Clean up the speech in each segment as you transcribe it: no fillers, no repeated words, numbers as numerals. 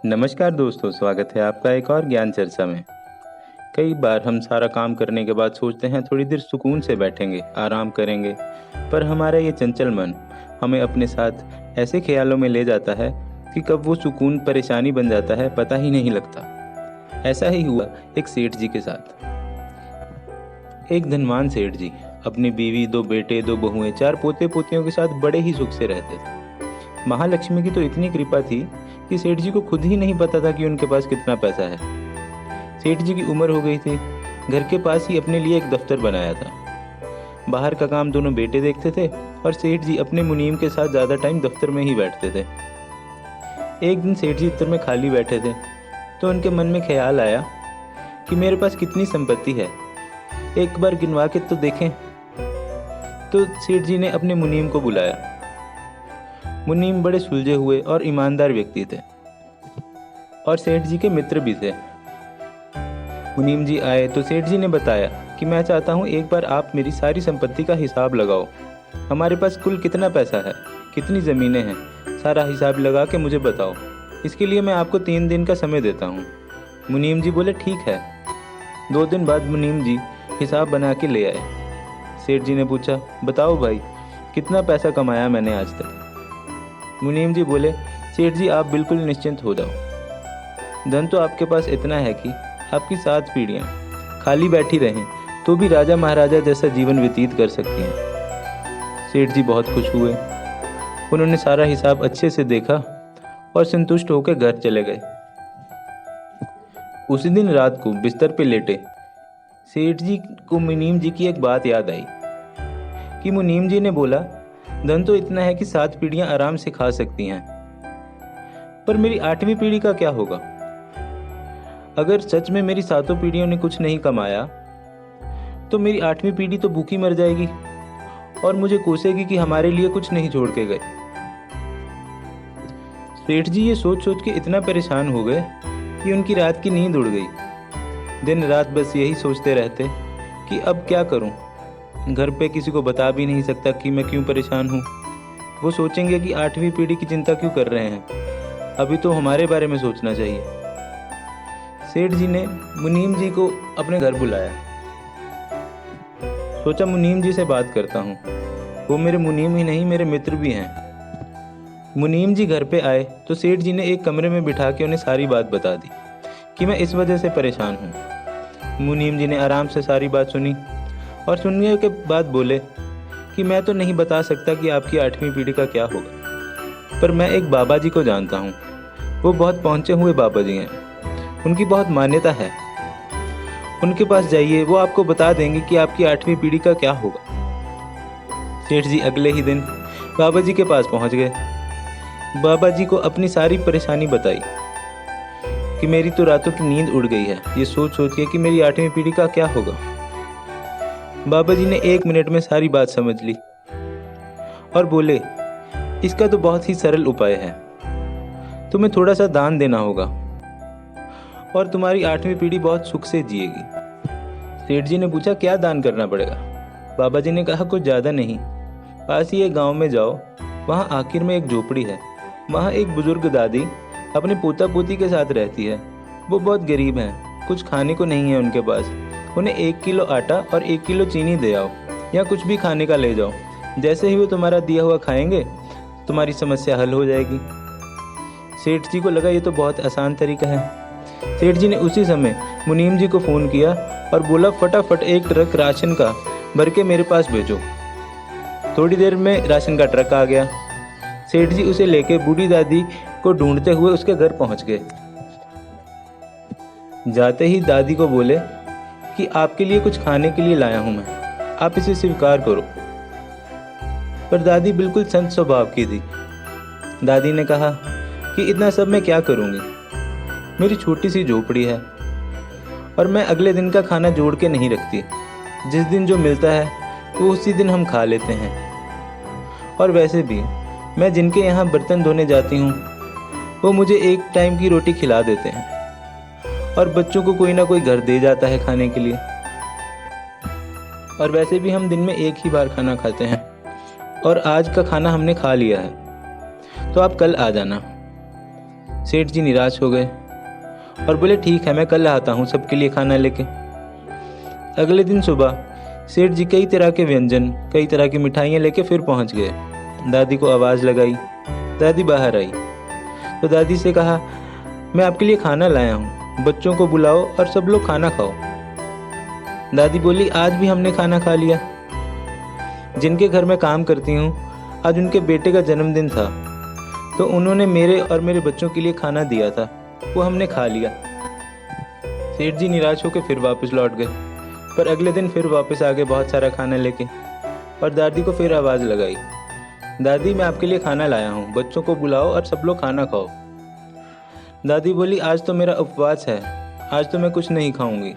नमस्कार दोस्तों, स्वागत है आपका एक और ज्ञान चर्चा में। कई बार हम सारा काम करने के बाद सोचते हैं थोड़ी देर सुकून से बैठेंगे, आराम करेंगे, पर हमारा ये चंचल मन हमें अपने साथ ऐसे ख्यालों में ले जाता है कि कब वो सुकून परेशानी बन जाता है पता ही नहीं लगता। ऐसा ही हुआ एक सेठ जी के साथ। एक धनवान सेठ जी अपनी बीवी, 2 बेटे, 2 बहुएं, 4 पोते पोतियों के साथ बड़े ही सुख से रहते थे। महालक्ष्मी की तो इतनी कृपा थी कि सेठ जी को खुद ही नहीं पता था कि उनके पास कितना पैसा है। सेठ जी की उम्र हो गई थी। घर के पास ही अपने लिए एक दफ्तर बनाया था। बाहर का काम दोनों बेटे देखते थे और सेठ जी अपने मुनीम के साथ ज़्यादा टाइम दफ्तर में ही बैठते थे। एक दिन सेठ जी दफ्तर में खाली बैठे थे तो उनके मन में ख्याल आया कि मेरे पास कितनी संपत्ति है, एक बार गिनवा के तो देखें। तो सेठ जी ने अपने मुनीम को बुलाया। मुनीम बड़े सुलझे हुए और ईमानदार व्यक्ति थे और सेठ जी के मित्र भी थे। मुनीम जी आए तो सेठ जी ने बताया कि मैं चाहता हूँ एक बार आप मेरी सारी संपत्ति का हिसाब लगाओ। हमारे पास कुल कितना पैसा है, कितनी ज़मीनें हैं, सारा हिसाब लगा के मुझे बताओ। इसके लिए मैं आपको 3 दिन का समय देता हूँ। मुनीम जी बोले ठीक है। 2 दिन बाद मुनीम जी हिसाब बना के ले आए। सेठ जी ने पूछा, बताओ भाई, कितना पैसा कमाया मैंने आज तक। मुनीम जी बोले, सेठ जी आप बिल्कुल निश्चिंत हो जाओ। धन तो आपके पास इतना है कि आपकी 7 पीढ़ियाँ खाली बैठी रहें तो भी राजा महाराजा जैसा जीवन व्यतीत कर सकती हैं। सेठ जी बहुत खुश हुए। उन्होंने सारा हिसाब अच्छे से देखा और संतुष्ट होकर घर चले गए। उसी दिन रात को बिस्तर पे लेटे सेठ जी को मुनीम जी की एक बात याद आई कि मुनीम जी ने बोला, धन तो इतना है कि 7 पीढ़ियां आराम से खा सकती हैं, पर मेरी 8वीं पीढ़ी का क्या होगा? अगर सच में मेरी 7 पीढ़ियों ने कुछ नहीं कमाया तो मेरी 8वीं पीढ़ी तो भूखी मर जाएगी और मुझे कोसेगी कि हमारे लिए कुछ नहीं छोड़ के गए। सेठ जी ये सोच सोच के इतना परेशान हो गए कि उनकी रात की नींद उड़ गई। दिन रात बस यही सोचते रहते कि अब क्या करूं। घर पे किसी को बता भी नहीं सकता कि मैं क्यों परेशान हूँ। वो सोचेंगे कि 8वीं पीढ़ी की चिंता क्यों कर रहे हैं, अभी तो हमारे बारे में सोचना चाहिए। सेठ जी ने मुनीम जी को अपने घर बुलाया। सोचा मुनीम जी से बात करता हूँ, वो मेरे मुनीम ही नहीं मेरे मित्र भी हैं। मुनीम जी घर पे आए तो सेठ जी ने एक कमरे में बिठा के उन्हें सारी बात बता दी कि मैं इस वजह से परेशान हूँ। मुनीम जी ने आराम से सारी बात सुनी और सुनने के बाद बोले कि मैं तो नहीं बता सकता कि आपकी 8वीं पीढ़ी का क्या होगा, पर मैं एक बाबा जी को जानता हूँ। वो बहुत पहुँचे हुए बाबा जी हैं, उनकी बहुत मान्यता है। उनके पास जाइए, वो आपको बता देंगे कि आपकी 8वीं पीढ़ी का क्या होगा। सेठ जी अगले ही दिन बाबा जी के पास पहुँच गए। बाबा जी को अपनी सारी परेशानी बताई कि मेरी तो रातों की नींद उड़ गई है ये सोच सोच के कि मेरी 8वीं पीढ़ी का क्या होगा। बाबा जी ने 1 मिनट में सारी बात समझ ली और बोले, इसका तो बहुत ही सरल उपाय है। तुम्हें थोड़ा सा दान देना होगा और तुम्हारी 8वीं पीढ़ी बहुत सुख से जिएगी। सेठ जी ने पूछा, क्या दान करना पड़ेगा? बाबा जी ने कहा, कुछ ज़्यादा नहीं, पास ही एक गाँव में जाओ, वहाँ आखिर में एक झोपड़ी है। वहाँ एक बुजुर्ग दादी अपने पोता पोती के साथ रहती है। वो बहुत गरीब हैं, कुछ खाने को नहीं है उनके पास। उन्हें 1 किलो आटा और 1 किलो चीनी दे आओ या कुछ भी खाने का ले जाओ। जैसे ही वो तुम्हारा दिया हुआ खाएंगे तुम्हारी समस्या हल हो जाएगी। सेठ जी को लगा ये तो बहुत आसान तरीका है। सेठ जी ने उसी समय मुनीम जी को फ़ोन किया और बोला, फटाफट 1 ट्रक राशन का भर के मेरे पास भेजो। थोड़ी देर में राशन का ट्रक आ गया। सेठ जी उसे लेके बूढ़ी दादी को ढूंढते हुए उसके घर पहुंच गए। जाते ही दादी को बोले कि आपके लिए कुछ खाने के लिए लाया हूं मैं, आप इसे स्वीकार करो। पर दादी बिल्कुल संत स्वभाव की थी। दादी ने कहा कि इतना सब मैं क्या करूंगी, मेरी छोटी सी झोपड़ी है और मैं अगले दिन का खाना जोड़ के नहीं रखती। जिस दिन जो मिलता है वो उसी दिन हम खा लेते हैं। और वैसे भी मैं जिनके यहाँ बर्तन धोने जाती हूँ वो मुझे 1 टाइम की रोटी खिला देते हैं और बच्चों को कोई ना कोई घर दे जाता है खाने के लिए। और वैसे भी हम दिन में 1 ही बार खाना खाते हैं और आज का खाना हमने खा लिया है, तो आप कल आ जाना। सेठ जी निराश हो गए और बोले ठीक है, मैं कल आता हूँ सबके लिए खाना लेके। अगले दिन सुबह सेठ जी कई तरह के व्यंजन, कई तरह की मिठाइयाँ लेके फिर पहुँच गए। दादी को आवाज़ लगाई। दादी बाहर आई तो दादी से कहा, मैं आपके लिए खाना लाया हूँ, बच्चों को बुलाओ और सब लोग खाना खाओ। दादी बोली, आज भी हमने खाना खा लिया। जिनके घर में काम करती हूँ, आज उनके बेटे का जन्मदिन था, तो उन्होंने मेरे और मेरे बच्चों के लिए खाना दिया था, वो हमने खा लिया। सेठ जी निराश होकर फिर वापस लौट गए, पर अगले दिन फिर वापस आ गए बहुत सारा खाना लेके और दादी को फिर आवाज़ लगाई। दादी, मैं आपके लिए खाना लाया हूँ, बच्चों को बुलाओ और सब लोग खाना खाओ। दादी बोली, आज तो मेरा उपवास है, आज तो मैं कुछ नहीं खाऊंगी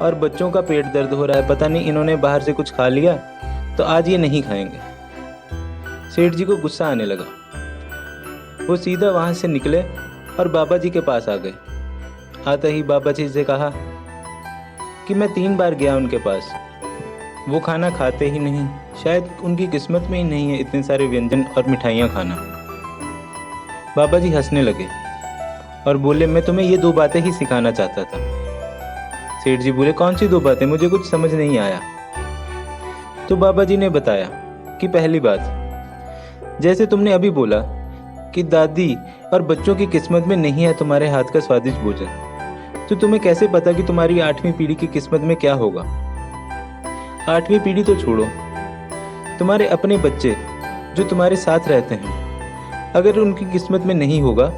और बच्चों का पेट दर्द हो रहा है, पता नहीं इन्होंने बाहर से कुछ खा लिया, तो आज ये नहीं खाएंगे। सेठ जी को गुस्सा आने लगा। वो सीधा वहाँ से निकले और बाबा जी के पास आ गए। आते ही बाबा जी से कहा कि मैं 3 बार गया उनके पास, वो खाना खाते ही नहीं, शायद उनकी किस्मत में ही नहीं है इतने सारे व्यंजन और मिठाइयाँ खाना। बाबा जी हंसने लगे और बोले, मैं तुम्हें ये 2 बातें ही सिखाना चाहता था। सेठ जी बोले, कौन सी 2 बातें, मुझे कुछ समझ नहीं आया। तो बाबा जी ने बताया कि पहली बात, जैसे तुमने अभी बोला कि दादी और बच्चों की किस्मत में नहीं है तुम्हारे हाथ का स्वादिष्ट भोजन, तो तुम्हें कैसे पता कि तुम्हारी 8वीं पीढ़ी की किस्मत में क्या होगा। 8वीं पीढ़ी तो छोड़ो, तुम्हारे अपने बच्चे जो तुम्हारे साथ रहते हैं, अगर उनकी किस्मत में नहीं होगा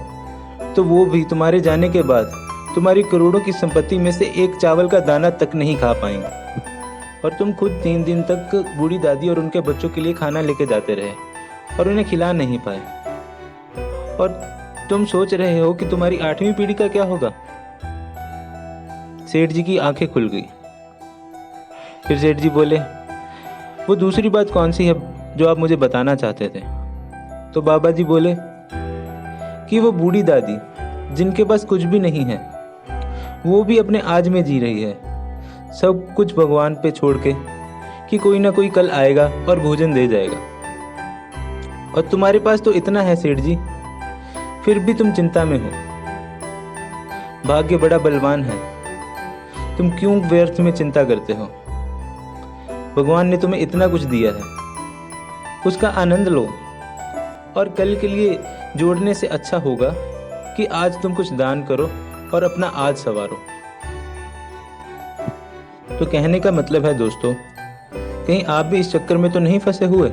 तो वो भी तुम्हारे जाने के बाद तुम्हारी करोड़ों की संपत्ति में से एक चावल का दाना तक नहीं खा पाएंगे। और तुम खुद 3 दिन तक बूढ़ी दादी और उनके बच्चों के लिए खाना लेके जाते रहे और उन्हें खिला नहीं पाए, और तुम सोच रहे हो कि तुम्हारी 8वीं पीढ़ी का क्या होगा। सेठ जी की आंखें खुल गई। फिर सेठ जी बोले, वो दूसरी बात कौन सी है जो आप मुझे बताना चाहते थे। तो बाबा जी बोले कि वो बूढ़ी दादी जिनके पास कुछ भी नहीं है, वो भी अपने आज में जी रही है, सब कुछ भगवान पे छोड़ के कि कोई ना कोई कल आएगा और भोजन दे जाएगा। और तुम्हारे पास तो इतना है सेठ जी, फिर भी तुम चिंता में हो। भाग्य बड़ा बलवान है, तुम क्यों व्यर्थ में चिंता करते हो। भगवान ने तुम्हें इतना कुछ दिया है, उसका आनंद लो, और कल के लिए जोड़ने से अच्छा होगा कि आज तुम कुछ दान करो और अपना आज संवारो। तो कहने का मतलब है दोस्तों, कहीं आप भी इस चक्कर में तो नहीं फंसे हुए।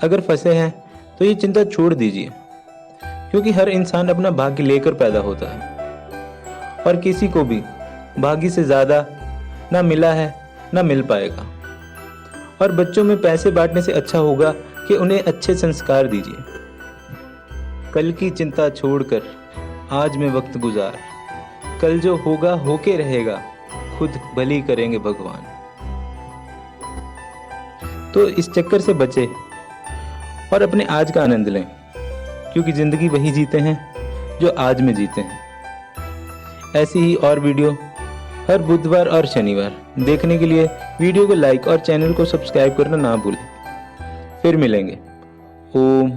अगर फंसे हैं तो ये चिंता छोड़ दीजिए, क्योंकि हर इंसान अपना भाग्य लेकर पैदा होता है और किसी को भी भाग्य से ज़्यादा ना मिला है ना मिल पाएगा। और बच्चों में पैसे बांटने से अच्छा होगा कि उन्हें अच्छे संस्कार दीजिए। कल की चिंता छोड़कर आज में वक्त गुजार, कल जो होगा होके रहेगा, खुद भली करेंगे भगवान। तो इस चक्कर से बचे और अपने आज का आनंद लें, क्योंकि ज़िंदगी वही जीते हैं जो आज में जीते हैं। ऐसी ही और वीडियो हर बुधवार और शनिवार देखने के लिए वीडियो को लाइक और चैनल को सब्सक्राइब करना ना भूलें। फिर मिलेंगे। ओम।